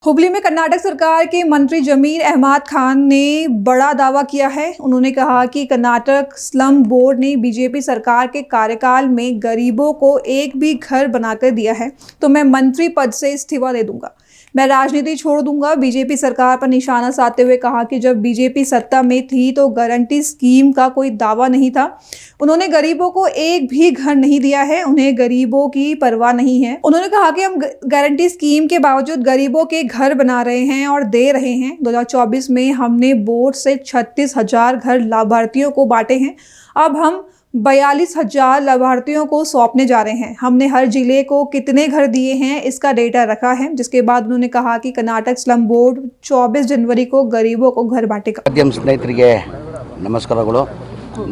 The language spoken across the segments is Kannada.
हुबली में कर्नाटक सरकार के मंत्री जमीर अहमद खान ने बड़ा दावा किया है। उन्होंने कहा कि कर्नाटक स्लम बोर्ड ने बीजेपी सरकार के कार्यकाल में गरीबों को एक भी घर बनाकर दिया है तो मैं मंत्री पद से इस्तीफा दे दूंगा, मैं राजनीति छोड़ दूंगा। बीजेपी सरकार पर निशाना साधते हुए कहा कि जब बीजेपी सत्ता में थी तो गारंटी स्कीम का कोई दावा नहीं था। उन्होंने गरीबों को एक भी घर नहीं दिया है, उन्हें गरीबों की परवाह नहीं है। उन्होंने कहा कि हम गारंटी स्कीम के बावजूद गरीबों के घर बना रहे हैं और दे रहे हैं। 2024 में हमने बोर्ड से 36,000 घर लाभार्थियों को बांटे हैं। अब हम 42,000 लाभार्थियों को सौंपने जा रहे हैं। हमने हर जिले को कितने घर दिए हैं इसका डेटा रखा है। जिसके बाद उन्होंने कहा कि कर्नाटक स्लम बोर्ड 24 जनवरी को गरीबों को घर बांटेगा। ಮಾಧ್ಯಮ ಸ್ನೇಹಿತರಿಗೆ ನಮಸ್ಕಾರಗಳು.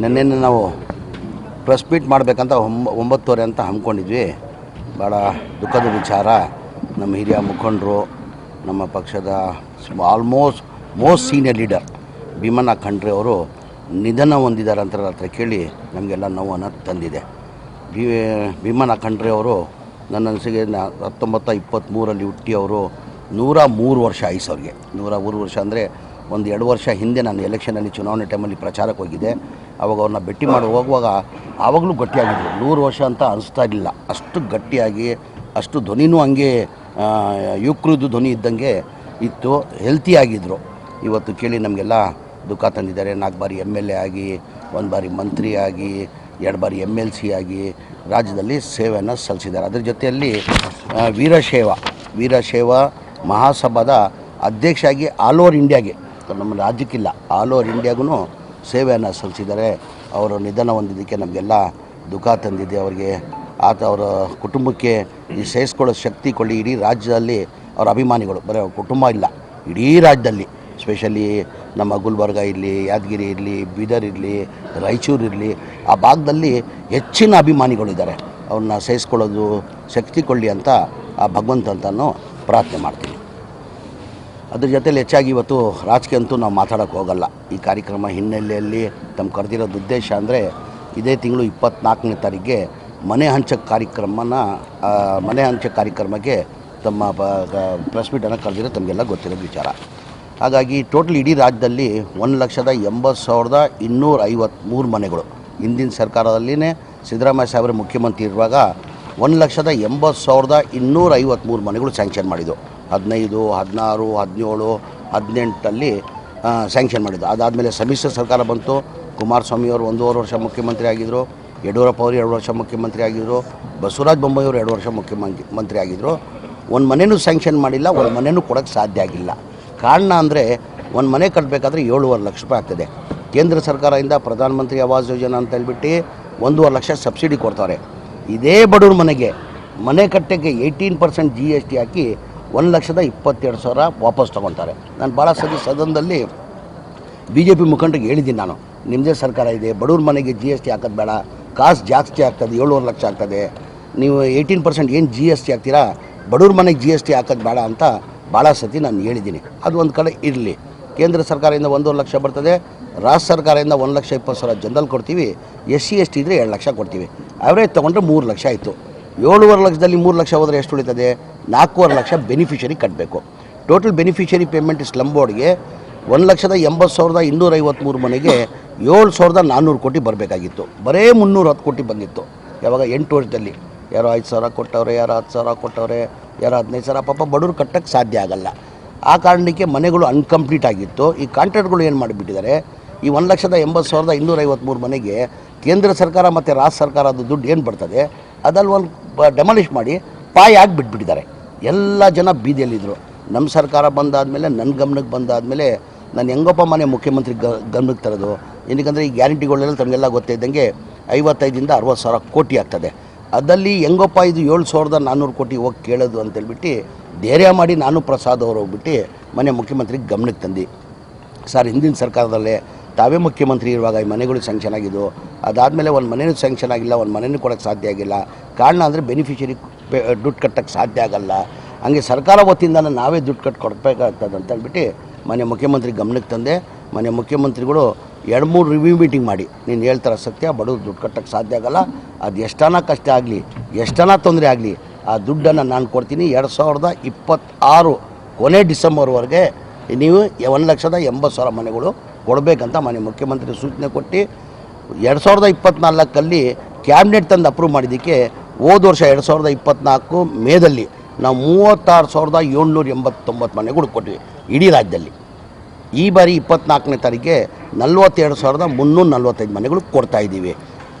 ನಿನ್ನೆ ನಾವು ಪ್ರೆಸ್ ಮೀಟ್ ಮಾಡಬೇಕಂತ 9:30 ಅಂತ ಹಮ್ಮಿಕೊಂಡಿದ್ವಿ. ಭಾಳ ದುಃಖದ ವಿಚಾರ. ನಮ್ಮ ಹಿರಿಯ ಮುಖಂಡರು, ನಮ್ಮ ಪಕ್ಷದ almost most senior leader Bhimanna Khandre ಅವರು ನಿಧನ ಹೊಂದಿದ್ದಾರೆ ಅಂತ ರಾತ್ರಿ ಕೇಳಿ ನಮಗೆಲ್ಲ ನೋವನ್ನು ತಂದಿದೆ. ಭೀಮಣ್ಣ ಖಂಡ್ರೆ ಅವರು ನನ್ನ ಅನಿಸಿಕೆ 1923 ಹುಟ್ಟಿ ಅವರು 103 ವರ್ಷ ಆಯ್ತು ಅವ್ರಿಗೆ. 103 ವರ್ಷ ಅಂದರೆ ಒಂದು 2 ವರ್ಷ ಹಿಂದೆ ನಾನು ಎಲೆಕ್ಷನಲ್ಲಿ ಚುನಾವಣೆ ಟೈಮಲ್ಲಿ ಪ್ರಚಾರಕ್ಕೆ ಹೋಗಿದ್ದೆ. ಆವಾಗ ಅವ್ರನ್ನ ಭೇಟಿ ಮಾಡಿ ಹೋಗುವಾಗ ಆವಾಗಲೂ ಗಟ್ಟಿಯಾಗಿದ್ದರು. 100 ವರ್ಷ ಅಂತ ಅನಿಸ್ತಾ ಇರಲಿಲ್ಲ, ಅಷ್ಟು ಗಟ್ಟಿಯಾಗಿ, ಅಷ್ಟು ಧ್ವನಿನೂ ಹಂಗೆ ಯುವಕರದ್ದು ಧ್ವನಿ ಇದ್ದಂಗೆ ಇತ್ತು, ಹೆಲ್ತಿಯಾಗಿದ್ದರು. ಇವತ್ತು ಕೇಳಿ ನಮಗೆಲ್ಲ ದುಃಖ ತಂದಿದ್ದಾರೆ. 4 ಬಾರಿ MLA ಆಗಿ, 1 ಬಾರಿ ಮಂತ್ರಿ ಆಗಿ, 2 ಬಾರಿ MLC ಆಗಿ ರಾಜ್ಯದಲ್ಲಿ ಸೇವೆಯನ್ನು ಸಲ್ಲಿಸಿದ್ದಾರೆ. ಅದರ ಜೊತೆಯಲ್ಲಿ ವೀರಶೈವ ಮಹಾಸಭಾದ ಅಧ್ಯಕ್ಷರಾಗಿ ಆಲ್ ಓವರ್ ಇಂಡಿಯಾಗೆ, ನಮ್ಮ ರಾಜ್ಯಕ್ಕಿಲ್ಲ, ಆಲ್ ಓವರ್ ಇಂಡಿಯಾಗೂ ಸೇವೆಯನ್ನು ಸಲ್ಲಿಸಿದ್ದಾರೆ. ಅವರು ನಿಧನ ಹೊಂದಿದ್ದಕ್ಕೆ ನಮಗೆಲ್ಲ ದುಃಖ ತಂದಿದೆ. ಅವರಿಗೆ ಅವರ ಕುಟುಂಬಕ್ಕೆ ಈ ಸಹಿಸ್ಕೊಳ್ಳೋ ಶಕ್ತಿ ಕೊಳ್ಳಿ. ಇಡೀ ರಾಜ್ಯದಲ್ಲಿ ಅವರ ಅಭಿಮಾನಿಗಳು, ಬರೀ ಕುಟುಂಬ ಇಲ್ಲ, ಇಡೀ ರಾಜ್ಯದಲ್ಲಿ, ಸ್ಪೆಷಲಿ ನಮ್ಮ ಗುಲ್ಬರ್ಗ ಇರಲಿ, ಯಾದಗಿರಿ ಇರಲಿ, ಬೀದರ್ ಇರಲಿ, ರಾಯಚೂರು ಇರಲಿ, ಆ ಭಾಗದಲ್ಲಿ ಹೆಚ್ಚಿನ ಅಭಿಮಾನಿಗಳಿದ್ದಾರೆ. ಅವ್ರನ್ನ ಸಹಿಸ್ಕೊಳ್ಳೋದು ಶಕ್ತಿ ಕೊಳ್ಳಿ ಅಂತ ಆ ಭಗವಂತ ಅಂತನೂ ಪ್ರಾರ್ಥನೆ ಮಾಡ್ತೀನಿ. ಅದ್ರ ಜೊತೆಲಿ ಹೆಚ್ಚಾಗಿ ಇವತ್ತು ರಾಜಕೀಯ ಅಂತೂ ನಾವು ಮಾತಾಡೋಕ್ಕೆ ಹೋಗಲ್ಲ. ಈ ಕಾರ್ಯಕ್ರಮ ಹಿನ್ನೆಲೆಯಲ್ಲಿ ತಮ್ಮ ಕರೆದಿರೋದು ಉದ್ದೇಶ ಅಂದರೆ ಇದೇ ತಿಂಗಳು 24ನೇ ತಾರೀಕಿಗೆ ಮನೆ ಹಂಚೋ ಕಾರ್ಯಕ್ರಮಕ್ಕೆ ತಮ್ಮ ಪ್ರೆಸ್ ಮೀಟನ್ನು ಕರೆದಿರೋ ತಮಗೆಲ್ಲ ಗೊತ್ತಿರೋ ವಿಚಾರ. ಹಾಗಾಗಿ ಟೋಟಲ್ ಇಡೀ ರಾಜ್ಯದಲ್ಲಿ 1,80,253 ಮನೆಗಳು, ಹಿಂದಿನ ಸರ್ಕಾರದಲ್ಲಿನೇ ಸಿದ್ದರಾಮಯ್ಯ ಸಾಹೇಬರು ಮುಖ್ಯಮಂತ್ರಿ ಇರುವಾಗ 1,80,253 ಮನೆಗಳು ಸ್ಯಾಂಕ್ಷನ್ ಮಾಡಿದ್ದು. 15, 16, 17, 18 ಸ್ಯಾಂಕ್ಷನ್ ಮಾಡಿದ್ದು. ಅದಾದಮೇಲೆ ಸಮ್ಮಿಶ್ರ ಸರ್ಕಾರ ಬಂತು. ಕುಮಾರಸ್ವಾಮಿ ಅವರು 1.5 ವರ್ಷ ಮುಖ್ಯಮಂತ್ರಿ ಆಗಿದ್ದರು, ಯಡಿಯೂರಪ್ಪ ಅವರು 2 ವರ್ಷ ಮುಖ್ಯಮಂತ್ರಿ ಆಗಿದ್ದರು, ಬಸವರಾಜ ಬೊಮ್ಮಾಯಿ ಅವರು 2 ವರ್ಷ ಮುಖ್ಯಮಂತ್ರಿ ಆಗಿದ್ದರು. ಒಂದು ಮನೆಯೂ ಸ್ಯಾಂಕ್ಷನ್ ಮಾಡಿಲ್ಲ, ಒಂದು ಮನೆಯೂ ಕೊಡೋಕ್ಕೆ ಸಾಧ್ಯ ಆಗಿಲ್ಲ. ಕಾರಣ ಅಂದರೆ ಒಂದು ಮನೆ ಕಟ್ಟಬೇಕಾದ್ರೆ 7.5 ಲಕ್ಷ ರೂಪಾಯಿ ಆಗ್ತದೆ. ಕೇಂದ್ರ ಸರ್ಕಾರದಿಂದ ಪ್ರಧಾನಮಂತ್ರಿ ಆವಾಸ್ ಯೋಜನಾ ಅಂತ ಹೇಳ್ಬಿಟ್ಟು 1.5 ಲಕ್ಷ ಸಬ್ಸಿಡಿ ಕೊಡ್ತಾರೆ. ಇದೇ ಬಡವ್ರ ಮನೆ ಕಟ್ಟಕ್ಕೆ 18% GST ಹಾಕಿ 1,22,000 ವಾಪಸ್ ತೊಗೊಳ್ತಾರೆ. ನಾನು ಭಾಳ ಸದನದಲ್ಲಿ BJP ಮುಖಂಡರಿಗೆ ಹೇಳಿದ್ದೀನಿ, ನಾನು ನಿಮ್ಮದೇ ಸರ್ಕಾರ ಇದೆ, ಬಡವ್ರ ಮನೆಗೆ GST ಹಾಕೋದು ಬೇಡ, ಕಾಸು ಜಾಸ್ತಿ ಆಗ್ತದೆ, 7.5 ಲಕ್ಷ ಆಗ್ತದೆ, ನೀವು 18% ಏನು GST ಹಾಕ್ತೀರಾ, ಬಡವ್ರ ಮನೆಗೆ GST ಹಾಕೋದು ಬೇಡ ಅಂತ ಭಾಳ ಸತಿ ನಾನು ಹೇಳಿದ್ದೀನಿ. ಅದು ಒಂದು ಕಡೆ ಇರಲಿ. ಕೇಂದ್ರ ಸರ್ಕಾರದಿಂದ 1.5 ಲಕ್ಷ ಬರ್ತದೆ, ರಾಜ್ಯ ಸರ್ಕಾರದಿಂದ 1,20,000 ಜನರಲ್ ಕೊಡ್ತೀವಿ, SC ST ಇದ್ದರೆ 2 ಲಕ್ಷ ಕೊಡ್ತೀವಿ. ಅವರೇಜ್ ತೊಗೊಂಡ್ರೆ 3 ಲಕ್ಷ ಆಯಿತು. 7.5 ಲಕ್ಷದಲ್ಲಿ 3 ಲಕ್ಷ ಹೋದರೆ ಎಷ್ಟು ಉಳಿತದೆ? 4.5 ಲಕ್ಷ ಬೆನಿಫಿಷರಿ ಕಟ್ಟಬೇಕು. ಟೋಟಲ್ ಬೆನಿಫಿಷರಿ ಪೇಮೆಂಟ್ ಸ್ಲಮ್ ಬೋರ್ಡ್ಗೆ 1,80,253 ಮನೆಗೆ 7,400 ಕೋಟಿ ಬರಬೇಕಾಗಿತ್ತು. ಬರೇ 310 ಕೋಟಿ ಬಂದಿತ್ತು. ಯಾವಾಗ 8 ವರ್ಷದಲ್ಲಿ ಯಾರೋ 5,000 ಕೊಟ್ಟವ್ರೆ, ಯಾರೋ 10,000 ಕೊಟ್ಟವ್ರೆ, ಯಾರೋ 15,000. ಪಾಪ ಬಡವ್ರು ಕಟ್ಟಕ್ಕೆ ಸಾಧ್ಯ ಆಗಲ್ಲ. ಆ ಕಾರಣಕ್ಕೆ ಮನೆಗಳು ಅನ್ಕಂಪ್ಲೀಟ್ ಆಗಿತ್ತು. ಈ ಕಾಂಟ್ರಾಕ್ಟ್ಗಳು ಏನು ಮಾಡಿಬಿಟ್ಟಿದ್ದಾರೆ, ಈ 1,80,253 ಮನೆಗೆ ಕೇಂದ್ರ ಸರ್ಕಾರ ಮತ್ತು ರಾಜ್ಯ ಸರ್ಕಾರದ ದುಡ್ಡು ಏನು ಬರ್ತದೆ ಅದಲ್ಲಿ ಒಂದು ಡೆಮಾಲಿಷ್ ಮಾಡಿ ಪಾಯಾಗಿ ಬಿಟ್ಬಿಟ್ಟಿದ್ದಾರೆ. ಎಲ್ಲ ಜನ ಬೀದಿಯಲ್ಲಿದ್ದರು. ನಮ್ಮ ಸರ್ಕಾರ ಬಂದಾದಮೇಲೆ, ನನ್ನ ಗಮನಕ್ಕೆ ಬಂದಾದಮೇಲೆ ನಾನು ಹೆಂಗಪ್ಪ ಮನೆ ಮುಖ್ಯಮಂತ್ರಿ ಗಮನಕ್ಕೆ ತರೋದು. ಏನಕ್ಕಂದರೆ ಈ ಗ್ಯಾರಂಟಿಗಳೆಲ್ಲ ತಮಗೆಲ್ಲ ಗೊತ್ತಿದ್ದಂಗೆ 55,000 ರಿಂದ 60,000 ಕೋಟಿ ಆಗ್ತದೆ. ಅದಲ್ಲಿ ಹೆಂಗಪ್ಪ ಇದು 7,400 ಕೋಟಿ ಹೋಗಿ ಕೇಳೋದು ಅಂತೇಳ್ಬಿಟ್ಟು ಧೈರ್ಯ ಮಾಡಿ ನಾನು ಪ್ರಸಾದ್ ಅವರು ಹೋಗ್ಬಿಟ್ಟು ಮನೆ ಮುಖ್ಯಮಂತ್ರಿಗೆ ಗಮನಕ್ಕೆ ತಂದು, ಸರ್ ಹಿಂದಿನ ಸರ್ಕಾರದಲ್ಲೇ ತಾವೇ ಮುಖ್ಯಮಂತ್ರಿ ಇರುವಾಗ ಈ ಮನೆಗಳು ಸ್ಯಾಂಕ್ಷನ್ ಆಗಿದ್ದು, ಅದಾದಮೇಲೆ ಒಂದು ಮನೆಯೂ ಸ್ಯಾಂಕ್ಷನ್ ಆಗಿಲ್ಲ, ಒಂದು ಮನೆಯೂ ಕೊಡೋಕ್ಕೆ ಸಾಧ್ಯ ಆಗಿಲ್ಲ. ಕಾರಣ ಅಂದರೆ ಬೆನಿಫಿಷರಿ ದುಡ್ಡು ಕಟ್ಟೋಕ್ಕೆ ಸಾಧ್ಯ ಆಗಲ್ಲ. ಹಂಗೆ ಸರ್ಕಾರ ವತಿಯಿಂದ ನಾವೇ ದುಡ್ಡು ಕೊಡಬೇಕಾಗ್ತದೆ ಅಂತ ಹೇಳ್ಬಿಟ್ಟು ಮನೆ ಮುಖ್ಯಮಂತ್ರಿ ಗಮನಕ್ಕೆ ತಂದೆ. ಮನೆ ಮುಖ್ಯಮಂತ್ರಿಗಳು 2-3 ರಿವ್ಯೂ ಮೀಟಿಂಗ್ ಮಾಡಿ, ನೀನು ಹೇಳ್ತಾರ ಸತ್ಯ, ಬಡವ್ರು ದುಡ್ಡು ಕಟ್ಟೋಕ್ಕೆ ಸಾಧ್ಯ ಆಗಲ್ಲ, ಅದು ಎಷ್ಟನ ಕಷ್ಟ ಆಗಲಿ, ಎಷ್ಟನ ತೊಂದರೆ ಆಗಲಿ, ಆ ದುಡ್ಡನ್ನು ನಾನು ಕೊಡ್ತೀನಿ. 2026 ಕೊನೆ ಡಿಸೆಂಬರ್ವರೆಗೆ ನೀವು 1,80,000 ಮನೆಗಳು ಕೊಡಬೇಕಂತ ಮಾನ್ಯ ಮುಖ್ಯಮಂತ್ರಿ ಸೂಚನೆ ಕೊಟ್ಟು 2024 ಕ್ಯಾಬಿನೆಟ್ ತಂದು ಅಪ್ರೂವ್ ಮಾಡಿದ್ದಕ್ಕೆ ಹೋದ ವರ್ಷ 2024 ಮೇದಲ್ಲಿ ನಾವು 36,789 ಮನೆಗಳು ಕೊಟ್ಟಿವಿ ಇಡೀ ರಾಜ್ಯದಲ್ಲಿ. ಈ ಬಾರಿ 24ನೇ ತಾರೀಕಿಗೆ 42,345 ಮನೆಗಳು ಕೊಡ್ತಾಯಿದ್ದೀವಿ.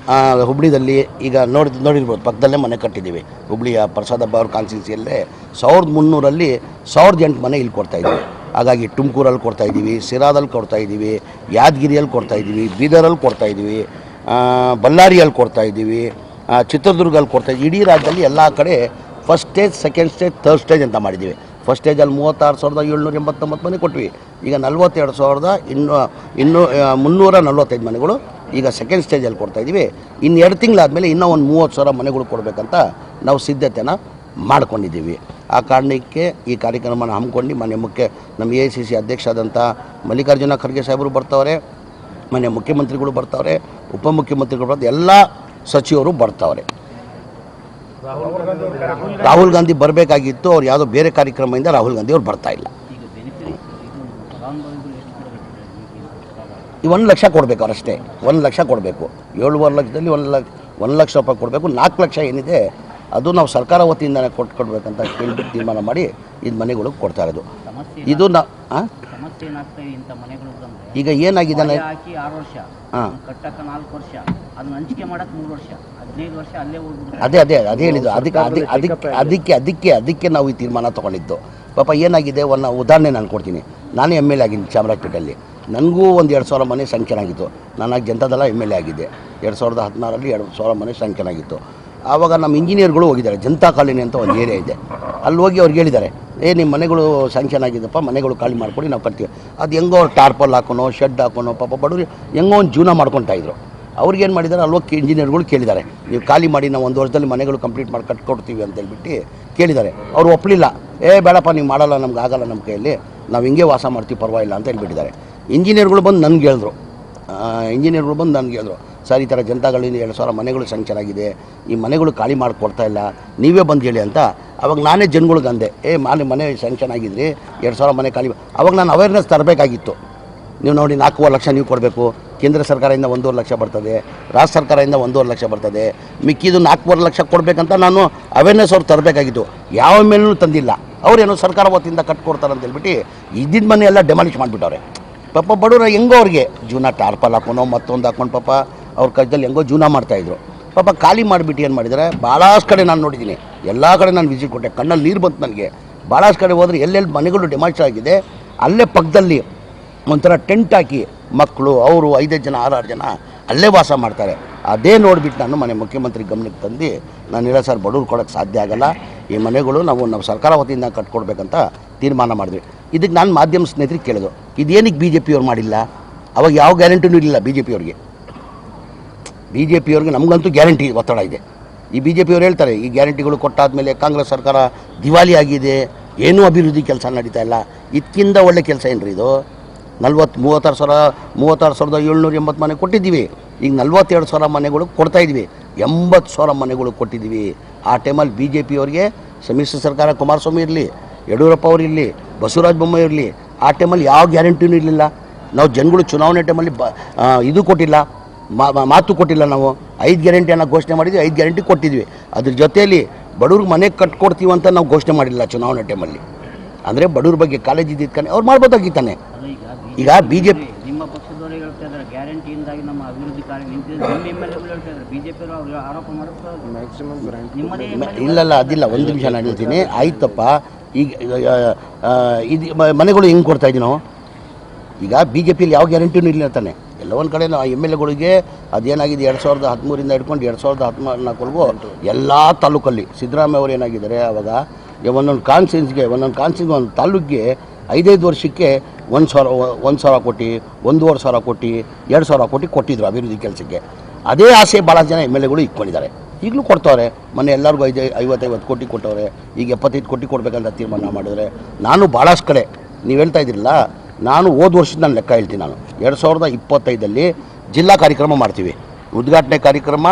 ಹುಬ್ಳಿದಲ್ಲಿ ಈಗ ನೋಡಿರ್ಬೋದು, ಪಕ್ಕದಲ್ಲೇ ಮನೆ ಕಟ್ಟಿದ್ದೀವಿ. ಹುಬ್ಳಿಯ ಪ್ರಸಾದ್ ಹಬ್ಬ ಅವ್ರ ಕಾನ್ಸ್ಟಿಟ್ಯೂನ್ಸಿಯಲ್ಲೇ 1,300ರಲ್ಲಿ 1,008 ಮನೆ ಇಲ್ಲಿ ಕೊಡ್ತಾಯಿದ್ದೀವಿ. ಹಾಗಾಗಿ ತುಮಕೂರಲ್ಲಿ ಕೊಡ್ತಾಯಿದ್ದೀವಿ, ಸಿರಾದಲ್ಲಿ ಕೊಡ್ತಾಯಿದ್ದೀವಿ, ಯಾದಗಿರಿಯಲ್ಲಿ ಕೊಡ್ತಾಯಿದ್ದೀವಿ, ಬೀದರಲ್ಲಿ ಕೊಡ್ತಾಯಿದ್ದೀವಿ, ಬಳ್ಳಾರಿಯಲ್ಲಿ ಕೊಡ್ತಾಯಿದ್ದೀವಿ, ಚಿತ್ರದುರ್ಗಲ್ಲಿ ಕೊಡ್ತಾಯಿದ್ದೀವಿ. ಇಡೀ ರಾಜ್ಯದಲ್ಲಿ ಎಲ್ಲ ಕಡೆ first stage, second stage, third stage ಅಂತ ಮಾಡಿದ್ದೀವಿ. ಫಸ್ಟ್ ಸ್ಟೇಜಲ್ಲಿ 36,789 ಮನೆ ಕೊಟ್ವಿ. ಈಗ 42,345 ಮನೆಗಳು ಈಗ ಸೆಕೆಂಡ್ ಸ್ಟೇಜಲ್ಲಿ ಕೊಡ್ತಾಯಿದ್ದೀವಿ. ಇನ್ನು 2 ತಿಂಗಳಾದಮೇಲೆ ಇನ್ನೂ ಒಂದು 30,000 ಮನೆಗಳು ಕೊಡಬೇಕಂತ ನಾವು ಸಿದ್ಧತೆನ ಮಾಡ್ಕೊಂಡಿದ್ದೀವಿ. ಆ ಕಾರಣಕ್ಕೆ ಈ ಕಾರ್ಯಕ್ರಮನ ಹಮ್ಮಿಕೊಂಡು ನಮ್ಮ AICC ಅಧ್ಯಕ್ಷರಾದಂಥ ಮಲ್ಲಿಕಾರ್ಜುನ ಖರ್ಗೆ ಸಾಹೇಬರು ಬರ್ತಾವ್ರೆ, ಮಾನ್ಯ ಮುಖ್ಯಮಂತ್ರಿಗಳು ಬರ್ತಾವ್ರೆ, ಉಪಮುಖ್ಯಮಂತ್ರಿಗಳು ಬರ್ತಾರೆ, ಎಲ್ಲ ಸಚಿವರು ಬರ್ತಾವ್ರೆ. ರಾಹುಲ್ ಗಾಂಧಿ ಬರಬೇಕಾಗಿತ್ತು, ಅವ್ರು ಯಾವುದೋ ಬೇರೆ ಕಾರ್ಯಕ್ರಮದಿಂದ ರಾಹುಲ್ ಗಾಂಧಿ ಅವ್ರು ಬರ್ತಾ ಇಲ್ಲ. 1 ಲಕ್ಷ ಕೊಡಬೇಕು ಅವರಷ್ಟೇ, 1 ಲಕ್ಷ ಕೊಡಬೇಕು. 7.5 ಲಕ್ಷದಲ್ಲಿ 1 ಲಕ್ಷ ರೂಪಾಯಿ ಕೊಡಬೇಕು. 4 ಲಕ್ಷ ಏನಿದೆ ಅದು ನಾವು ಸರ್ಕಾರ ವತಿಯಿಂದನೇ ಕೊಡಬೇಕಂತ ಕೇಳಿಬಿಟ್ಟು ತೀರ್ಮಾನ ಮಾಡಿ ಇದು ಮನೆಗಳು ಕೊಡ್ತಾ ಇರೋದು. ಇದು ಈಗ ಏನಾಗಿದೆ, ಅದೇ ಹೇಳಿದ್ದು. ಅದಕ್ಕೆ ನಾವು ಈ ತೀರ್ಮಾನ ತೊಗೊಂಡಿದ್ದು. ಪಾಪ ಏನಾಗಿದೆ, ಒಂದು ಉದಾಹರಣೆ ನಾನು ಕೊಡ್ತೀನಿ. ನಾನೇ MLA ಆಗಿದ್ದೀನಿ ಚಾಮರಾಜಪೇಟೆಯಲ್ಲಿ. ನನಗೂ ಒಂದು 2,000 ಮನೆ ಸ್ಯಾಂಕ್ಷನ್ ಆಗಿತ್ತು. ನಾನಾಗಿ ಜನತಾದಳ MLA ಆಗಿದ್ದೆ. 2016ರಲ್ಲಿ 2,000 ಮನೆ ಸ್ಯಾಂಕ್ಷನ್ ಆಗಿತ್ತು. ಆವಾಗ ನಮ್ಮ ಇಂಜಿನಿಯರ್ಗಳು ಹೋಗಿದ್ದಾರೆ, ಜನತಾ ಕಾಲೋನಿ ಅಂತ ಒಂದು ಏರಿಯಾ ಇದೆ, ಅಲ್ಲಿ ಹೋಗಿ ಅವ್ರಿಗೆ ಹೇಳಿದ್ದಾರೆ, ನಿಮ್ಮ ಮನೆಗಳು ಸ್ಯಾಂಕ್ಷನ್ ಆಗಿದ್ದಪ್ಪ, ಮನೆಗಳು ಖಾಲಿ ಮಾಡ್ಕೊಂಡು ನಾವು ಕಟ್ತೀವಿ. ಅದು ಹೆಂಗೋ ಟಾರ್ಪಲ್ ಹಾಕೋನೋ, ಶೆಡ್ ಹಾಕೋನೋ, ಪಾಪ ಬಡವರು ಹೆಂಗೋ ಒಂದು ಜೀವನ ಮಾಡ್ಕೊತಾಯಿದ್ರು. ಅವ್ರಿಗೇನು ಮಾಡಿದ್ದಾರೆ, ಅಲ್ಲಿ ಹೋಗಿ ಇಂಜಿನಿಯರ್ಗಳು ಕೇಳಿದ್ದಾರೆ, ನೀವು ಖಾಲಿ ಮಾಡಿ ನಾವು 1 ವರ್ಷದಲ್ಲಿ ಮನೆಗಳು ಕಂಪ್ಲೀಟ್ ಮಾಡಿ ಕಟ್ಕೊಡ್ತೀವಿ ಅಂತ ಹೇಳ್ಬಿಟ್ಟು ಕೇಳಿದ್ದಾರೆ. ಅವ್ರು ಒಪ್ಪಲಿಲ್ಲ. ಬೇಡಪ್ಪ, ನೀವು ಮಾಡಲ್ಲ, ನಮ್ಗೆ ಆಗಲ್ಲ, ನಮ್ಮ ಕೈಯಲ್ಲಿ ನಾವು ಹಿಂಗೆ ವಾಸ ಮಾಡ್ತೀವಿ, ಪರವಾಗಿಲ್ಲ ಅಂತ ಹೇಳ್ಬಿಟ್ಟಿದ್ದಾರೆ. ಇಂಜಿನಿಯರ್ಗಳು ಬಂದು ನನಗೆ ಹೇಳಿದ್ರು, ಸರ್ ಈ ಥರ ಜನತಾಗಳಿಂದ 2,000 ಮನೆಗಳು ಸ್ಯಾಂಕ್ಷನ್ ಆಗಿದೆ, ಈ ಮನೆಗಳು ಖಾಲಿ ಮಾಡಿಕೊಡ್ತಾ ಇಲ್ಲ, ನೀವೇ ಬಂದು ಹೇಳಿ ಅಂತ. ಅವಾಗ ನಾನೇ ಜನಗಳಿಗೆ ಅಂದೆ, ಮನೆ ಸ್ಯಾಂಕ್ಷನ್ ಆಗಿದ್ರಿ, 2,000 ಮನೆ ಖಾಲಿ. ಅವಾಗ ನಾನು ಅವೇರ್ನೆಸ್ ತರಬೇಕಾಗಿತ್ತು. ನೀವು ನೋಡಿ 4.5 ಲಕ್ಷ ನೀವು ಕೊಡಬೇಕು, ಕೇಂದ್ರ ಸರ್ಕಾರದಿಂದ 1.5 ಲಕ್ಷ ಬರ್ತದೆ, ರಾಜ್ಯ ಸರ್ಕಾರದಿಂದ 1.5 ಲಕ್ಷ ಬರ್ತದೆ, ಮಿಕ್ಕಿದು 4.5 ಲಕ್ಷ ಕೊಡಬೇಕಂತ ನಾನು ಅವೇರ್ನೆಸ್ ಅವ್ರು ತರಬೇಕಾಗಿತ್ತು. ಯಾವ ಮೇಲೂ ತಂದಿಲ್ಲ. ಅವ್ರೇನೋ ಸರ್ಕಾರ ವತಿಯಿಂದ ಕಟ್ಕೊಡ್ತಾರೆ ಅಂತ ಹೇಳ್ಬಿಟ್ಟು ಇದ್ದಿದ್ದ ಮನೆ ಎಲ್ಲ ಡೆಮಾಲಿಷ್ ಮಾಡಿಬಿಟ್ಟವ್ರೆ. ಪಾಪ ಬಡವರು ಹೆಂಗೋ ಅವ್ರಿಗೆ ಜೀವನ ಟಾರ್ಪಲ್ ಹಾಕೋನೋ ಮತ್ತೊಂದು ಹಾಕೊಂಡು ಪಾಪ ಅವ್ರ ಕೈದಲ್ಲಿ ಹೆಂಗೋ ಜೀವನ ಮಾಡ್ತಾಯಿದ್ರು. ಪಾಪ ಖಾಲಿ ಮಾಡಿಬಿಟ್ಟು ಏನು ಮಾಡಿದ್ದಾರೆ, ಭಾಳಷ್ಟು ಕಡೆ ನಾನು ನೋಡಿದ್ದೀನಿ, ಎಲ್ಲ ಕಡೆ ನಾನು ವಿಸಿಟ್ ಕೊಟ್ಟೆ, ಕಣ್ಣಲ್ಲಿ ನೀರು ಬಂತು ನನಗೆ. ಭಾಳಷ್ಟು ಕಡೆ ಹೋದರೆ ಎಲ್ಲೆಲ್ಲಿ ಮನೆಗಳು ಡೆಮಾಲಿಷ್ ಆಗಿದೆ ಅಲ್ಲೇ ಪಕ್ಕದಲ್ಲಿ ಒಂಥರ ಟೆಂಟ್ ಹಾಕಿ ಮಕ್ಕಳು ಅವರು 5 ಜನ 6 ಜನ ಅಲ್ಲೇ ವಾಸ ಮಾಡ್ತಾರೆ. ಅದೇ ನೋಡಿಬಿಟ್ಟು ನಾನು ಮನೆ ಮುಖ್ಯಮಂತ್ರಿ ಗಮನಕ್ಕೆ ತಂದು ನಾನು ಇಲ್ಲ ಸರ್, ಬಡವ್ರು ಕೊಡೋಕ್ಕೆ ಸಾಧ್ಯ ಆಗಲ್ಲ, ಈ ಮನೆಗಳು ನಾವು ಸರ್ಕಾರ ವತಿಯಿಂದ ಕಟ್ಕೊಡ್ಬೇಕಂತ ತೀರ್ಮಾನ ಮಾಡಿದ್ವಿ. ಇದಕ್ಕೆ ನಾನು ಮಾಧ್ಯಮ ಸ್ನೇಹಿತರಿಗೆ ಕೇಳಿದ್ರು, ಇದೇನಕ್ಕೆ BJP ಅವ್ರು ಮಾಡಿಲ್ಲ? ಅವಾಗ ಯಾವ ಗ್ಯಾರಂಟಿನೂ ಇರಲಿಲ್ಲ BJP ಅವ್ರಿಗೆ ನಮಗಂತೂ ಗ್ಯಾರಂಟಿ ಒತ್ತಡ ಇದೆ. ಈ BJP ಅವ್ರು ಹೇಳ್ತಾರೆ, ಈ ಗ್ಯಾರಂಟಿಗಳು ಕೊಟ್ಟಾದಮೇಲೆ ಕಾಂಗ್ರೆಸ್ ಸರ್ಕಾರ ದಿವಾಲಿ ಆಗಿದೆ, ಏನೂ ಅಭಿವೃದ್ಧಿ ಕೆಲಸ ನಡೀತಾ ಇಲ್ಲ. ಇದಕ್ಕಿಂತ ಒಳ್ಳೆ ಕೆಲಸ ಏನ್ರಿ ಇದು? 36,780 ಮನೆ ಕೊಟ್ಟಿದ್ದೀವಿ. ಈಗ 42,000 ಮನೆಗಳು ಕೊಡ್ತಾಯಿದ್ವಿ, 80,000 ಮನೆಗಳು ಕೊಟ್ಟಿದ್ದೀವಿ. ಆ ಟೈಮಲ್ಲಿ BJP ಅವ್ರಿಗೆ ಸಮ್ಮಿಶ್ರ ಸರ್ಕಾರ, ಕುಮಾರಸ್ವಾಮಿ ಇರಲಿ, ಯಡಿಯೂರಪ್ಪ ಅವರು ಇರಲಿ, ಬಸವರಾಜ ಬೊಮ್ಮಾಯಿ ಇರಲಿ, ಆ ಟೈಮಲ್ಲಿ ಯಾವ ಗ್ಯಾರಂಟಿನೂ ಇರಲಿಲ್ಲ. ನಾವು ಜನಗಳು ಚುನಾವಣೆ ಟೈಮಲ್ಲಿ ಇದು ಕೊಟ್ಟಿಲ್ಲ, ಮಾತು ಕೊಟ್ಟಿಲ್ಲ. ನಾವು 5 ಗ್ಯಾರಂಟಿಯನ್ನು ಘೋಷಣೆ ಮಾಡಿದ್ವಿ, 5 ಗ್ಯಾರಂಟಿ ಕೊಟ್ಟಿದ್ವಿ. ಅದ್ರ ಜೊತೆಯಲ್ಲಿ ಬಡವ್ರಿಗೆ ಮನೆ ಕಟ್ಕೊಡ್ತೀವಿ ಅಂತ ನಾವು ಘೋಷಣೆ ಮಾಡಿಲ್ಲ ಚುನಾವಣೆ ಟೈಮಲ್ಲಿ. ಅಂದರೆ ಬಡವ್ರ ಬಗ್ಗೆ ಕಾಲೇಜ್ ಇದ್ದಿದ್ದಾನೆ ಅವ್ರು ಮಾಡ್ಬೋದಾಗಿತ್ತಾನೆ. ಈಗ BJP ನಿಮ್ಮ ಪಕ್ಷದವರು ಹೇಳ್ತಾ ಇದ್ದಾರೆ, ಗ್ಯಾರಂಟಿಯಿಂದಾಗಿ ನಮ್ಮ ಅಭಿವೃದ್ಧಿ ಕಾರ್ಯ ನಿಂತಿದೆ, ನಿಮ್ಮ MLAಗಳು ಹೇಳ್ತಾ ಇದ್ದಾರೆ, BJP ಅವರು ಆರೋಪ ಮಾಡುತ್ತಾರೆ. ಇಲ್ಲ ಅದಿಲ್ಲ, ಒಂದು ನಿಮಿಷ ನಾನು ಹೇಳ್ತೀನಿ, ಆಯ್ತಪ್ಪ. ಈಗ ಇದು ಮನೆಗಳು ಹೆಂಗೆ ಕೊಡ್ತಾಯಿದ್ದೀವಿ ನಾವು? ಈಗ BJPಯಲ್ಲಿ ಯಾವ ಗ್ಯಾರಂಟಿನೂ ಇಲ್ಲ ತಾನೆ. ಎಲ್ಲ ಒಂದು ಕಡೆ ನಾವು MLAಗಳಿಗೆ ಅದೇನಾಗಿದೆ, 2013ರಿಂದ ಹಿಡ್ಕೊಂಡು 2014ವರೆಗೂ ಎಲ್ಲ ತಾಲೂಕಲ್ಲಿ ಸಿದ್ದರಾಮಯ್ಯ ಅವರು ಏನಾಗಿದ್ದಾರೆ, ಆವಾಗ ಒಂದೊಂದು ಕಾನ್ಸ್ಟಿಟ್ಯೂನ್ಸ್ಗೆ ಒಂದು ತಾಲೂಕಿಗೆ 5 ವರ್ಷಕ್ಕೆ 1,000 ಕೋಟಿ, 1,500 ಕೋಟಿ, 2,000 ಕೋಟಿ ಕೊಟ್ಟಿದ್ರು ಅಭಿವೃದ್ಧಿ ಕೆಲಸಕ್ಕೆ. ಅದೇ ಆಸೆ ಭಾಳ ಜನ MLAಗಳು ಇಟ್ಕೊಂಡಿದ್ದಾರೆ, ಈಗಲೂ ಕೊಡ್ತವ್ರೆ. ಮೊನ್ನೆ ಎಲ್ಲರಿಗೂ 50 ಕೋಟಿ ಕೊಟ್ಟವ್ರೆ, ಈಗ 75 ಕೋಟಿ ಕೊಡಬೇಕಂತ ತೀರ್ಮಾನ ಮಾಡಿದ್ರೆ. ನಾನು ಭಾಳಷ್ಟು ಕಡೆ ನೀವು ಹೇಳ್ತಾ ಇದ್ದಿರಲ್ಲ, ನಾನು ಹೋದ ವರ್ಷದ ನಾನು ಲೆಕ್ಕ ಹೇಳ್ತೀನಿ. ನಾನು 2025ರಲ್ಲಿ ಜಿಲ್ಲಾ ಕಾರ್ಯಕ್ರಮ ಮಾಡ್ತೀವಿ, ಉದ್ಘಾಟನೆ ಕಾರ್ಯಕ್ರಮ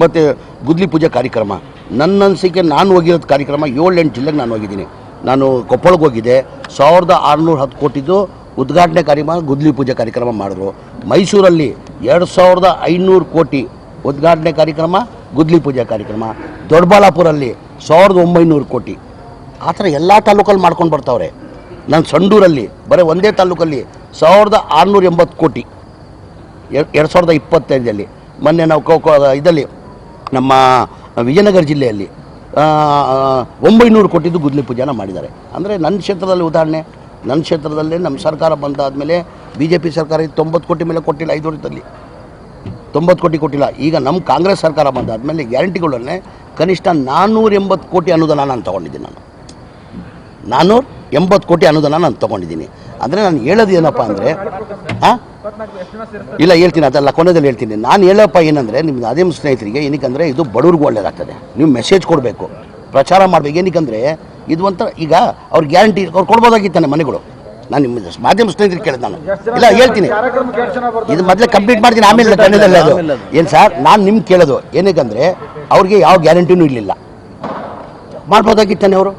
ಮತ್ತು ಗುದ್ಲಿ ಪೂಜೆ ಕಾರ್ಯಕ್ರಮ. ನನ್ನ ಅನಿಸಿಕೆ ನಾನು ಹೋಗಿರೋದು ಕಾರ್ಯಕ್ರಮ 7-8 ಜಿಲ್ಲೆಗೆ ನಾನು ಹೋಗಿದ್ದೀನಿ. ನಾನು ಕೊಪ್ಪಳಕ್ಕೆ ಹೋಗಿದ್ದೆ, 1610 ಕೋಟಿದು ಉದ್ಘಾಟನೆ ಕಾರ್ಯಕ್ರಮ, ಗುದ್ಲಿ ಪೂಜೆ ಕಾರ್ಯಕ್ರಮ ಮಾಡಿದ್ರು. ಮೈಸೂರಲ್ಲಿ 2500 ಕೋಟಿ ಉದ್ಘಾಟನೆ ಕಾರ್ಯಕ್ರಮ, ಗುದ್ಲಿ ಪೂಜೆ ಕಾರ್ಯಕ್ರಮ. ದೊಡ್ಡಬಳ್ಳಾಪುರಲ್ಲಿ 1900 ಕೋಟಿ. ಆ ಥರ ಎಲ್ಲ ತಾಲೂಕಲ್ಲಿ ಮಾಡ್ಕೊಂಡು ಬರ್ತಾವ್ರೆ. ನಾನು ಸಂಡೂರಲ್ಲಿ ಬರೀ ಒಂದೇ ತಾಲೂಕಲ್ಲಿ 1680 ಕೋಟಿ 2025ರಲ್ಲಿ. ಮೊನ್ನೆ ನಾವು ಇದರಲ್ಲಿ ನಮ್ಮ ವಿಜಯನಗರ ಜಿಲ್ಲೆಯಲ್ಲಿ 900 ಕೋಟಿದು ಗುದ್ಲಿ ಪೂಜೆನ ಮಾಡಿದ್ದಾರೆ. ಅಂದರೆ ನನ್ನ ಕ್ಷೇತ್ರದಲ್ಲಿ ಉದಾಹರಣೆ, ನನ್ನ ಕ್ಷೇತ್ರದಲ್ಲೇ ನಮ್ಮ ಸರ್ಕಾರ ಬಂದಾದಮೇಲೆ BJP ಸರ್ಕಾರ 90 ಕೋಟಿ ಮೇಲೆ ಕೊಟ್ಟಿಲ್ಲ, 5 ವರ್ಷದಲ್ಲಿ 90 ಕೋಟಿ ಕೊಟ್ಟಿಲ್ಲ. ಈಗ ನಮ್ಮ ಕಾಂಗ್ರೆಸ್ ಸರ್ಕಾರ ಬಂದಾದಮೇಲೆ ಗ್ಯಾರಂಟಿಗಳನ್ನೇ ಕನಿಷ್ಠ 480 ಕೋಟಿ ಅನುದಾನ ನಾನು ತೊಗೊಂಡಿದ್ದೀನಿ. 480 ಕೋಟಿ ಅನುದಾನ ನಾನು ತೊಗೊಂಡಿದ್ದೀನಿ. ಅಂದರೆ ನಾನು ಹೇಳೋದು ಏನಪ್ಪ ಅಂದರೆ, ಇಲ್ಲ ಹೇಳ್ತೀನಿ, ಅದೆಲ್ಲ ಕೊನೆಯಲ್ಲಿ ಹೇಳ್ತೀನಿ. ನಾನು ಹೇಳಪ್ಪ ಏನಂದರೆ, ನಿಮ್ಮ ಅದೇ ಸ್ನೇಹಿತರಿಗೆ ಏನಕ್ಕಂದರೆ ಇದು ಬಡವ್ರಿಗೂ ಒಳ್ಳೇದಾಗ್ತದೆ. ನೀವು ಮೆಸೇಜ್ ಕೊಡಬೇಕು, ಪ್ರಚಾರ ಮಾಡಬೇಕು. ಏನಕ್ಕಂದರೆ ಇದು ಒಂಥರ ಈಗ ಅವ್ರು ಗ್ಯಾರಂಟಿ ಅವ್ರು ಕೊಡ್ಬೋದಾಗಿತ್ತಾನೆ ಮನೆಗಳು. ನಾನು ನಿಮ್ಮ ಮಾಧ್ಯಮ ಸ್ನೇಹಿತರಿಗೆ ಕೇಳಿದೆ, ನಾನು ಇಲ್ಲ ಹೇಳ್ತೀನಿ, ಇದು ಮೊದಲೇ ಕಂಪ್ಲೀಟ್ ಮಾಡ್ತೀನಿ, ಆಮೇಲೆ ಕನ್ನಡದಲ್ಲಿ ಅದು ಏನು ಸರ್. ನಾನು ನಿಮ್ಗೆ ಕೇಳೋದು ಏನಕ್ಕಂದರೆ ಅವ್ರಿಗೆ ಯಾವ ಗ್ಯಾರಂಟಿನೂ ಇರಲಿಲ್ಲ, ಮಾಡ್ಬೋದಾಗಿತ್ತಾನೆ ಅವರು.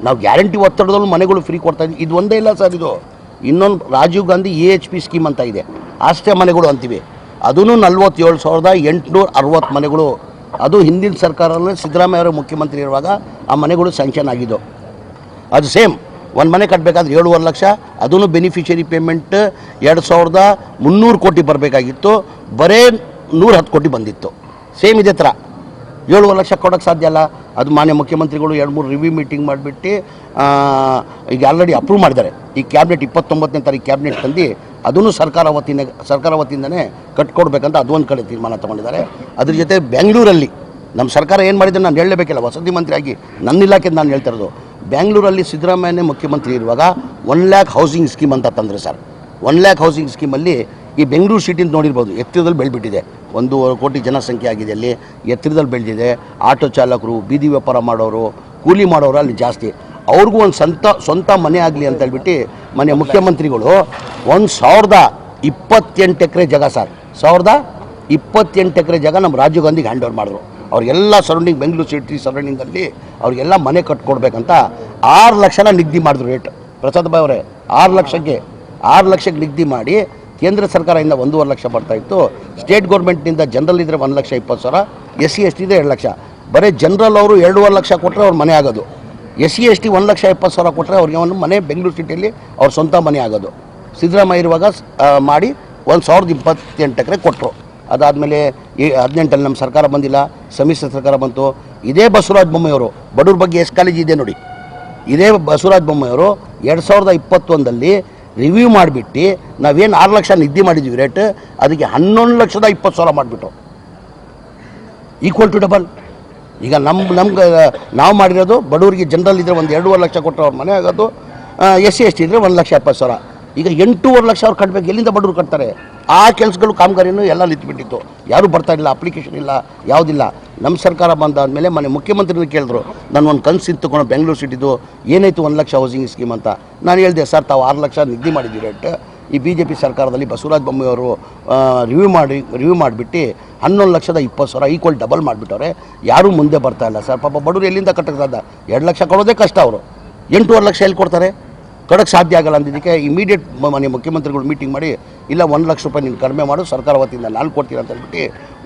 ನಾವು ಗ್ಯಾರಂಟಿ ಒತ್ತಡದಲ್ಲೂ ಮನೆಗಳು ಫ್ರೀ ಕೊಡ್ತಾಯಿದ್ವಿ. ಇದು ಒಂದೇ ಇಲ್ಲ ಸರ್, ಇದು ಇನ್ನೊಂದು ರಾಜೀವ್ ಗಾಂಧಿ EHP ಸ್ಕೀಮ್ ಅಂತ ಇದೆ, ಆಶ್ರಯ ಮನೆಗಳು ಅಂತೀವಿ. ಅದೂ 47,860 ಮನೆಗಳು. ಅದು ಹಿಂದಿನ ಸರ್ಕಾರದಲ್ಲಿ ಸಿದ್ದರಾಮಯ್ಯ ಅವರು ಮುಖ್ಯಮಂತ್ರಿ ಇರುವಾಗ ಆ ಮನೆಗಳು ಸ್ಯಾಂಕ್ಷನ್ ಆಗಿದ್ದು. ಅದು ಸೇಮ್ ಒಂದು ಮನೆ ಕಟ್ಟಬೇಕಾದ್ರೆ 7.5 ಲಕ್ಷ, ಅದೂ ಬೆನಿಫಿಷರಿ ಪೇಮೆಂಟ್ 2300 ಕೋಟಿ ಬರಬೇಕಾಗಿತ್ತು, ಬರೇ 110 ಕೋಟಿ ಬಂದಿತ್ತು. ಸೇಮ್ ಇದೇ ಥರ 7.5 ಲಕ್ಷ ಕೊಡೋಕ್ಕೆ ಸಾಧ್ಯ ಅಲ್ಲ. ಅದು ಮಾನ್ಯ ಮುಖ್ಯಮಂತ್ರಿಗಳು 2-3 ರಿವ್ಯೂ ಮೀಟಿಂಗ್ ಮಾಡಿಬಿಟ್ಟು ಈಗ ಆಲ್ರೆಡಿ ಅಪ್ರೂವ್ ಮಾಡಿದ್ದಾರೆ. ಈ ಕ್ಯಾಬಿನೆಟ್ 29ನೇ ತಾರೀಕು ಕ್ಯಾಬಿನೆಟ್ ತಂದು ಅದನ್ನು ಸರ್ಕಾರ ವತಿಯಿಂದನೇ ಕಟ್ಕೊಡ್ಬೇಕಂತ ಅದೊಂದು ಕಡೆ ತೀರ್ಮಾನ ತೊಗೊಂಡಿದ್ದಾರೆ. ಅದ್ರ ಜೊತೆ ಬೆಂಗಳೂರಲ್ಲಿ ನಮ್ಮ ಸರ್ಕಾರ ಏನು ಮಾಡಿದ್ರೆ ನಾನು ಹೇಳಲೇಬೇಕಿಲ್ಲ, ವಸತಿ ಮಂತ್ರಿಯಾಗಿ ನನ್ನ ಇಲಾಖೆ ನಾನು ಹೇಳ್ತಾ ಇರೋದು. ಬೆಂಗಳೂರಲ್ಲಿ ಸಿದ್ದರಾಮಯ್ಯನೇ ಮುಖ್ಯಮಂತ್ರಿ ಇರುವಾಗ 1 ಲ್ಯಾಕ್ ಹೌಸಿಂಗ್ ಸ್ಕೀಮ್ ಅಂತ ತಂದರೆ ಸರ್. 1 ಲ್ಯಾಕ್ ಹೌಸಿಂಗ್ ಸ್ಕೀಮಲ್ಲಿ ಈ ಬೆಂಗಳೂರು ಸಿಟಿಂದ ನೋಡಿರ್ಬೋದು, ಎತ್ತರದಲ್ಲಿ ಬೆಳೆದ್ಬಿಟ್ಟಿದೆ. 1 ಕೋಟಿ ಜನಸಂಖ್ಯೆ ಆಗಿದೆ ಅಲ್ಲಿ, ಎತ್ತರದಲ್ಲಿ ಬೆಳೆದಿದೆ. ಆಟೋ ಚಾಲಕರು, ಬೀದಿ ವ್ಯಾಪಾರ ಮಾಡೋರು, ಕೂಲಿ ಮಾಡೋರು ಅಲ್ಲಿ ಜಾಸ್ತಿ. ಅವ್ರಿಗೂ ಒಂದು ಸ್ವಂತ ಮನೆ ಆಗಲಿ ಅಂತ ಹೇಳ್ಬಿಟ್ಟು ಮನೆ ಮುಖ್ಯಮಂತ್ರಿಗಳು 1028 ಎಕರೆ ಜಾಗ ಸರ್, 1028 ಎಕರೆ ಜಾಗ ನಮ್ಮ ರಾಜೀವ್ ಗಾಂಧಿಗೆ ಹ್ಯಾಂಡ್ ಓವರ್ ಮಾಡಿದ್ರು. ಅವ್ರಿಗೆಲ್ಲ ಸರೌಂಡಿಂಗ್, ಬೆಂಗಳೂರು ಸಿಟಿ ಸರೌಂಡಿಂಗಲ್ಲಿ ಅವ್ರಿಗೆಲ್ಲ ಮನೆ ಕಟ್ಕೊಡ್ಬೇಕಂತ 6 ಲಕ್ಷನ ನಿಗದಿ ಮಾಡಿದ್ರು ರೇಟ್. ಪ್ರಸಾದ್ ಭಾಯ್ ಅವರೇ, 6 ಲಕ್ಷಕ್ಕೆ ನಿಗದಿ ಮಾಡಿ ಕೇಂದ್ರ ಸರ್ಕಾರದಿಂದ 1.5 ಲಕ್ಷ ಬರ್ತಾಯಿತ್ತು. ಸ್ಟೇಟ್ ಗೌರ್ಮೆಂಟ್ನಿಂದ ಜನರಲ್ ಇದ್ದರೆ 1,20,000, SC ST ಇದ್ದರೆ 2 ಲಕ್ಷ. ಬರೀ ಜನರಲ್ ಅವರು 2.5 ಲಕ್ಷ ಕೊಟ್ಟರೆ ಅವ್ರ ಮನೆ ಆಗೋದು. SC ST 1,20,000 ಕೊಟ್ಟರೆ ಅವ್ರಿಗೆ ಒಂದು ಮನೆ ಬೆಂಗಳೂರು ಸಿಟಿಯಲ್ಲಿ ಅವ್ರ ಸ್ವಂತ ಮನೆ ಆಗೋದು. ಸಿದ್ದರಾಮಯ್ಯ ಇರುವಾಗ ಮಾಡಿ 1,028 ಎಕರೆ ಕೊಟ್ಟರು. ಅದಾದಮೇಲೆ 18ರಲ್ಲಿ ನಮ್ಮ ಸರ್ಕಾರ ಬಂದಿಲ್ಲ, ಸಮ್ಮಿಶ್ರ ಸರ್ಕಾರ ಬಂತು. ಇದೇ ಬಸವರಾಜ ಬೊಮ್ಮಾಯಿಯವರು, ಬಡವ್ರ ಬಗ್ಗೆ ಎಷ್ಟು ಕಾಲೇಜ್ ಇದೆ ನೋಡಿ, ಇದೇ ಬಸವರಾಜ ಬೊಮ್ಮಾಯಿಯವರು 2021ರಲ್ಲಿ ರಿವ್ಯೂ ಮಾಡಿಬಿಟ್ಟು ನಾವೇನು 6 ಲಕ್ಷ ನಿಗದಿ ಮಾಡಿದ್ವಿ ರೇಟ್, ಅದಕ್ಕೆ 11,20,000 ಮಾಡಿಬಿಟ್ಟು, ಈಕ್ವಲ್ ಟು ಡಬಲ್. ಈಗ ನಮ್ಗೆ ನಾವು ಮಾಡಿರೋದು ಬಡವರಿಗೆ ಜನರಲ್ ಇದ್ದರೆ 1.5 ಲಕ್ಷ ಕೊಟ್ಟರೆ ಅವ್ರ ಮನೆ ಆಗೋದು, SC ST ಇದ್ದರೆ 1,70,000. ಈಗ 8.5 ಲಕ್ಷ ಅವ್ರು ಕಟ್ಟಬೇಕು. ಎಲ್ಲಿಂದ ಬಡವರು ಕಟ್ತಾರೆ? ಆ ಕೆಲಸಗಳು ಕಾಮಗಾರಿನೂ ಎಲ್ಲ ನಿಂತುಬಿಟ್ಟಿತ್ತು, ಯಾರೂ ಬರ್ತಾಯಿಲ್ಲ, ಅಪ್ಲಿಕೇಶನ್ ಇಲ್ಲ, ಯಾವುದಿಲ್ಲ. ನಮ್ಮ ಸರ್ಕಾರ ಬಂದಾದಮೇಲೆ ಮನೆ ಮುಖ್ಯಮಂತ್ರಿಗಳು ಕೇಳಿದ್ರು, ನಾನು ಒಂದು ಕನಸಿತ್ತು ತಗೊಂಡು ಬೆಂಗಳೂರು ಸಿಟಿದು ಏನಾಯಿತು 1 ಲಕ್ಷ ಹೌಸಿಂಗ್ ಸ್ಕೀಮ್ ಅಂತ. ನಾನು ಹೇಳಿದೆ, ಸರ್ ತಾವು 6 ಲಕ್ಷ ನಿಗದಿ ಮಾಡಿದ್ವಿ ರೇಟ್, ಈ BJP ಸರ್ಕಾರದಲ್ಲಿ ಬಸವರಾಜ ಬೊಮ್ಮಾಯಿಯವರು ರಿವ್ಯೂ ಮಾಡಿಬಿಟ್ಟು 11,20,000 ಈಕ್ವಲ್ ಡಬಲ್ ಮಾಡಿಬಿಟ್ಟವ್ರೆ. ಯಾರೂ ಮುಂದೆ ಬರ್ತಾಯಿಲ್ಲ ಸರ್. ಪಾಪ ಬಡವರು ಎಲ್ಲಿಂದ ಕಟ್ಟಕ್ಕೆ ಸಾಧ್ಯ? 2 ಲಕ್ಷ ಕೊಡೋದೇ ಕಷ್ಟ. ಅವರು 8.5 ಲಕ್ಷ ಎಲ್ಲಿ ಕೊಡ್ತಾರೆ? ಕೊಡೋಕ್ಕೆ ಸಾಧ್ಯ ಆಗಲ್ಲ ಅಂದಿದ್ದಕ್ಕೆ ಇಮಿಡಿಯೇಟ್ ಮನೆ ಮುಖ್ಯಮಂತ್ರಿಗಳು ಮೀಟಿಂಗ್ ಮಾಡಿ, ಇಲ್ಲ 1 ಲಕ್ಷ ರೂಪಾಯಿ ನೀನು ಕಡಿಮೆ ಮಾಡು, ಸರ್ಕಾರ ವತಿಯಿಂದ ನಾನು ಕೊಡ್ತೀನಿ ಅಂತ ಹೇಳ್ಬಿಟ್ಟು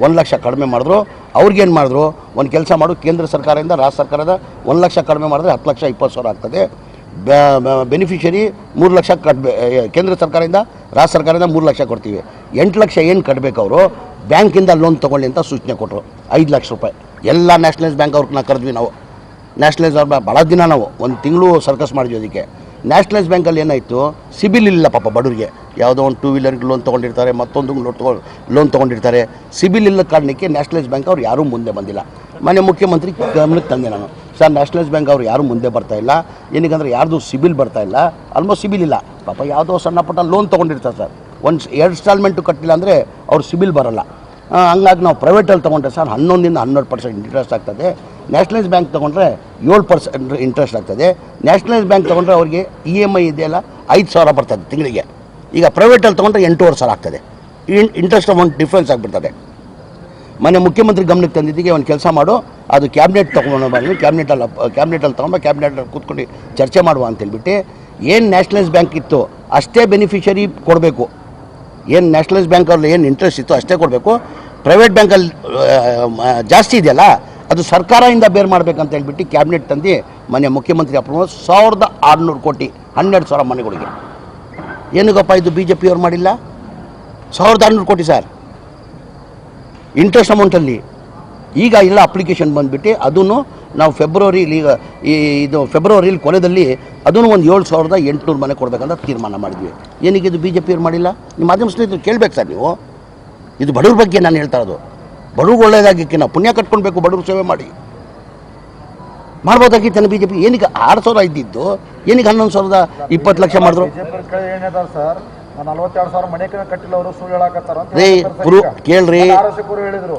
1 ಲಕ್ಷ ಕಡಿಮೆ ಮಾಡಿದ್ರು. ಅವ್ರಿಗೇನು ಮಾಡಿದ್ರು, ಒಂದು ಕೆಲಸ ಮಾಡು, ಕೇಂದ್ರ ಸರ್ಕಾರದಿಂದ ರಾಜ್ಯ ಸರ್ಕಾರದ 1 ಲಕ್ಷ ಕಡಿಮೆ ಮಾಡಿದ್ರೆ 10,20,000 ಆಗ್ತದೆ. ಬೆನಿಫಿಷರಿ 3 ಲಕ್ಷ ಕೇಂದ್ರ ಸರ್ಕಾರದಿಂದ ರಾಜ್ಯ ಸರ್ಕಾರದಿಂದ 3 ಲಕ್ಷ ಕೊಡ್ತೀವಿ. 8 ಲಕ್ಷ ಏನು ಕಟ್ಟಬೇಕು ಅವರು ಬ್ಯಾಂಕಿಂದ ಲೋನ್ ತೊಗೊಳ್ಳಿ ಅಂತ ಸೂಚನೆ ಕೊಟ್ಟರು. 5 ಲಕ್ಷ ರೂಪಾಯಿ ಎಲ್ಲ ನ್ಯಾಷನಲೈಸ್ ಬ್ಯಾಂಕ್ ಅವ್ರನ್ನ ಕರೆದ್ವಿ ನಾವು. ನ್ಯಾಷನಲೈಸ್ ಭಾಳ ದಿನ ನಾವು 1 ತಿಂಗಳು ಸರ್ಕಸ್ ಮಾಡಿದ್ವಿ. ಅದಕ್ಕೆ ನ್ಯಾಷನಲೈಸ್ ಬ್ಯಾಂಕಲ್ಲಿ ಏನಾಯಿತು, ಸಿಬಿಲ್ ಇಲ್ಲ ಪಾಪ ಬಡವರಿಗೆ. ಯಾವುದೋ ಒಂದು 2 ವೀಲರ್ಗೆ ಲೋನ್ ತೊಗೊಂಡಿರ್ತಾರೆ, ಮತ್ತೊಂದು ಲೋನ್ ತೊಗೊಂಡಿರ್ತಾರೆ. ಸಿಬಿಲ್ ಇಲ್ಲ ಕಾರಣಕ್ಕೆ ನ್ಯಾಷನಲೈಸ್ ಬ್ಯಾಂಕ್ ಅವ್ರು ಯಾರೂ ಮುಂದೆ ಬಂದಿಲ್ಲ. ಮನೆ ಮುಖ್ಯಮಂತ್ರಿ ಗಮನಕ್ಕೆ ತಂದೆ ನಾನು, ಸರ್ ನ್ಯಾಷನಲೈಸ್ ಬ್ಯಾಂಕ್ ಅವ್ರು ಯಾರೂ ಮುಂದೆ ಬರ್ತಾಯಿಲ್ಲ, ಏನಕ್ಕಂದರೆ ಯಾರ್ದು ಸಿಬಿಲ್ ಬರ್ತಾಯಿಲ್ಲ, ಆಲ್ಮೋಸ್ಟ್ ಸಿಬಿಲ್ ಇಲ್ಲ ಪಾಪ. ಯಾವುದೋ ಸಣ್ಣ ಪುಟ್ಟ ಲೋನ್ ತೊಗೊಂಡಿರ್ತಾರೆ ಸರ್, 2 ಇನ್ಸ್ಟಾಲ್ಮೆಂಟು ಕಟ್ಟಿಲ್ಲ ಅಂದರೆ ಅವ್ರು ಸಿಬಿಲ್ ಬರೋಲ್ಲ. ಹಂಗಾಗಿ ನಾವು ಪ್ರೈವೇಟಲ್ಲಿ ತೊಗೊಂಡ್ರೆ ಸರ್ 11ರಿಂದ 12% ಇಂಟ್ರೆಸ್ಟ್ ಆಗ್ತದೆ. ನ್ಯಾಷನಲೈಸ್ ಬ್ಯಾಂಕ್ ತೊಗೊಂಡ್ರೆ 7% ಇಂಟ್ರೆಸ್ಟ್ ಆಗ್ತದೆ. ನ್ಯಾಷನಲೈಸ್ ಬ್ಯಾಂಕ್ ತೊಗೊಂಡ್ರೆ ಅವ್ರಿಗೆ EMI ಇದೆಯಲ್ಲ 5,000 ಬರ್ತದೆ ತಿಂಗಳಿಗೆ. ಈಗ ಪ್ರೈವೇಟಲ್ಲಿ ತೊಗೊಂಡ್ರೆ 8,500 ಆಗ್ತದೆ. ಇಂಟ್ರೆಸ್ಟ್ ಅಮೌಂಟ್ ಡಿಫ್ರೆನ್ಸ್ ಆಗಿಬಿಡ್ತದೆ. ಮನೆ ಮುಖ್ಯಮಂತ್ರಿ ಗಮನಕ್ಕೆ ತಂದಿದ್ದಕ್ಕೆ ಒಂದು ಕೆಲಸ ಮಾಡು, ಅದು ಕ್ಯಾಬಿನೆಟ್ ತೊಗೊಂಡು ಬರಲಿ, ಕ್ಯಾಬಿನೆಟಲ್ಲಿ ತೊಗೊಂಡು ಕ್ಯಾಬಿನೆಟಲ್ಲಿ ಕೂತ್ಕೊಂಡು ಚರ್ಚೆ ಮಾಡುವ ಅಂತೇಳ್ಬಿಟ್ಟು ಏನು ನ್ಯಾಷನಲೈಸ್ ಬ್ಯಾಂಕ್ ಇತ್ತು ಅಷ್ಟೇ ಬೆನಿಫಿಷರಿ ಕೊಡಬೇಕು. ಏನು ನ್ಯಾಷನಲೈಸ್ ಬ್ಯಾಂಕಲ್ಲಿ ಏನು ಇಂಟ್ರೆಸ್ಟ್ ಇತ್ತು ಅಷ್ಟೇ ಕೊಡಬೇಕು. ಪ್ರೈವೇಟ್ ಬ್ಯಾಂಕಲ್ಲಿ ಜಾಸ್ತಿ ಇದೆಯಲ್ಲ ಅದು ಸರ್ಕಾರದಿಂದ ಬೇರೆ ಮಾಡಬೇಕಂತ ಹೇಳ್ಬಿಟ್ಟು ಕ್ಯಾಬಿನೆಟ್ ತಂದು ಮನೆ ಮುಖ್ಯಮಂತ್ರಿ ಅಪ್ರೂವ್ 1600 ಕೋಟಿ 12,000 ಮನೆಗಳಿಗೆ. ಏನಕ್ಕಪ್ಪ ಇದು ಬಿ ಜೆ ಪಿಯವ್ರು ಮಾಡಿಲ್ಲ? 1600 ಕೋಟಿ ಸರ್ ಇಂಟ್ರೆಸ್ಟ್ ಅಮೌಂಟಲ್ಲಿ. ಈಗ ಎಲ್ಲ ಅಪ್ಲಿಕೇಶನ್ ಬಂದುಬಿಟ್ಟು ಅದನ್ನು ನಾವು ಫೆಬ್ರವರಿಲಿ ಇದು ಫೆಬ್ರವರಿಲಿ ಕೊನೆಯಲ್ಲಿ ಅದನ್ನು ಒಂದು 7,800 ಮನೆ ಕೊಡಬೇಕಂತ ತೀರ್ಮಾನ ಮಾಡಿದ್ವಿ. ಏನಕ್ಕೆ ಇದು ಬಿ ಜೆ ಪಿಯವ್ರು ಮಾಡಿಲ್ಲ? ನಿಮ್ಮ ಮಾಧ್ಯಮ ಸ್ನೇಹಿತರು ಕೇಳಬೇಕು ಸರ್ ನೀವು. ಇದು ಬಡವ್ರ ಬಗ್ಗೆ ನಾನು ಹೇಳ್ತಾ ಇರೋದು. ಬಡವ್ರಿಗೆ ಒಳ್ಳೆಯದಾಗಿಕ್ಕೆ ನಾವು ಪುಣ್ಯ ಕಟ್ಕೊಳ್ಬೇಕು, ಬಡವ್ರ ಸೇವೆ ಮಾಡಿ ಮಾಡ್ಬೋದಾಗಿತ್ತು. ಬಿ ಜೆ ಪಿ ಏನಕ್ಕೆ 6,000 ಇದ್ದಿದ್ದು ಏನಕ್ಕೆ 11,20 ಲಕ್ಷ ಮಾಡಿದ್ರು?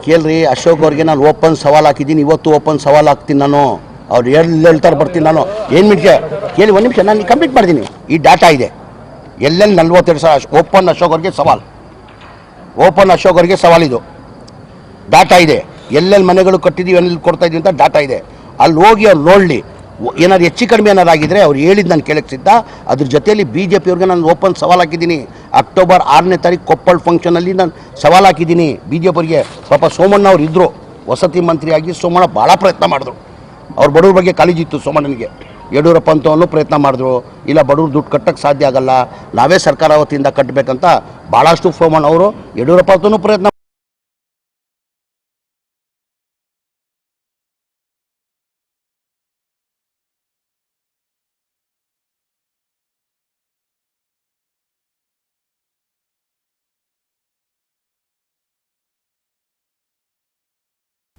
ಕೇಳ್ರಿ ಅಶೋಕ್ ಅವ್ರಿಗೆ ನಾನು ಓಪನ್ ಸವಾಲ್ ಹಾಕಿದ್ದೀನಿ, ಇವತ್ತು ಓಪನ್ ಸವಾಲ್ ಹಾಕ್ತೀನಿ ನಾನು. ಅವ್ರು ಹೇಳ್ತಾರೆ ಬರ್ತೀನಿ ನಾನು. ಏನು ನಿಮಿಷ ಕೇಳಿ, ಒಂದು ನಿಮಿಷ ನಾನು ಕಂಪ್ಲೀಟ್ ಮಾಡ್ತೀನಿ. ಈ ಡಾಟಾ ಇದೆ ಎಲ್ಲೆಲ್ಲಿ 42,000 ಓಪನ್ ಅಶೋಕ್ ಅವ್ರಿಗೆ ಸವಾಲ್, ಓಪನ್ ಅಶೋಕ್ ಅವ್ರಿಗೆ ಸವಾಲಿದು ಡಾಟಾ ಇದೆ. ಎಲ್ಲೆಲ್ಲಿ ಮನೆಗಳು ಕಟ್ಟಿದ್ದೀವಿ ಎಲ್ಲೆಲ್ಲಿ ಕೊಡ್ತಾ ಇದೀವಿ ಅಂತ ಡಾಟಾ ಇದೆ. ಅಲ್ಲಿ ಹೋಗಿ ಅವ್ರು ನೋಡಲಿ. ಏನಾದ್ರು ಹೆಚ್ಚು ಕಡಿಮೆ ಏನಾರು ಆಗಿದ್ರೆ ಅವ್ರು ಹೇಳಿದ್ದು ನಾನು ಕೇಳಕ್ಕೆ ಸಿದ್ಧ. ಅದ್ರ ಜೊತೆಯಲ್ಲಿ ಬಿ ಜೆ ಪಿಯವ್ರಿಗೆ ನಾನು ಓಪನ್ ಸವಾಲ್ ಹಾಕಿದ್ದೀನಿ. ಅಕ್ಟೋಬರ್ 6ನೇ ತಾರೀಕು ಕೊಪ್ಪಳ ಫಂಕ್ಷನಲ್ಲಿ ನಾನು ಸವಾಲ್ ಹಾಕಿದ್ದೀನಿ ಬಿ ಜೆ ಪಿಯವ್ರಿಗೆ. ಪಾಪ ಸೋಮಣ್ಣ ಅವ್ರು ಇದ್ದರು ವಸತಿ ಮಂತ್ರಿಯಾಗಿ. ಸೋಮಣ್ಣ ಭಾಳ ಪ್ರಯತ್ನ ಮಾಡಿದ್ರು. ಅವ್ರ ಬಡವ್ರ ಬಗ್ಗೆ ಕಾಳಜಿತ್ತು ಸೋಮಣ್ಣನಿಗೆ. ಯಡಿಯೂರಪ್ಪ ಅಂತವನು ಪ್ರಯತ್ನ ಮಾಡಿದ್ರು. ಇಲ್ಲ ಬಡವ್ರು ದುಡ್ಡು ಕಟ್ಟಕ್ಕೆ ಸಾಧ್ಯ ಆಗಲ್ಲ, ನಾವೇ ಸರ್ಕಾರ ವತಿಯಿಂದ ಕಟ್ಟಬೇಕಂತ ಭಾಳಷ್ಟು ಸೋಮಣ್ಣ ಅವರು ಯಡಿಯೂರಪ್ಪ ಅಂತನೂ ಪ್ರಯತ್ನ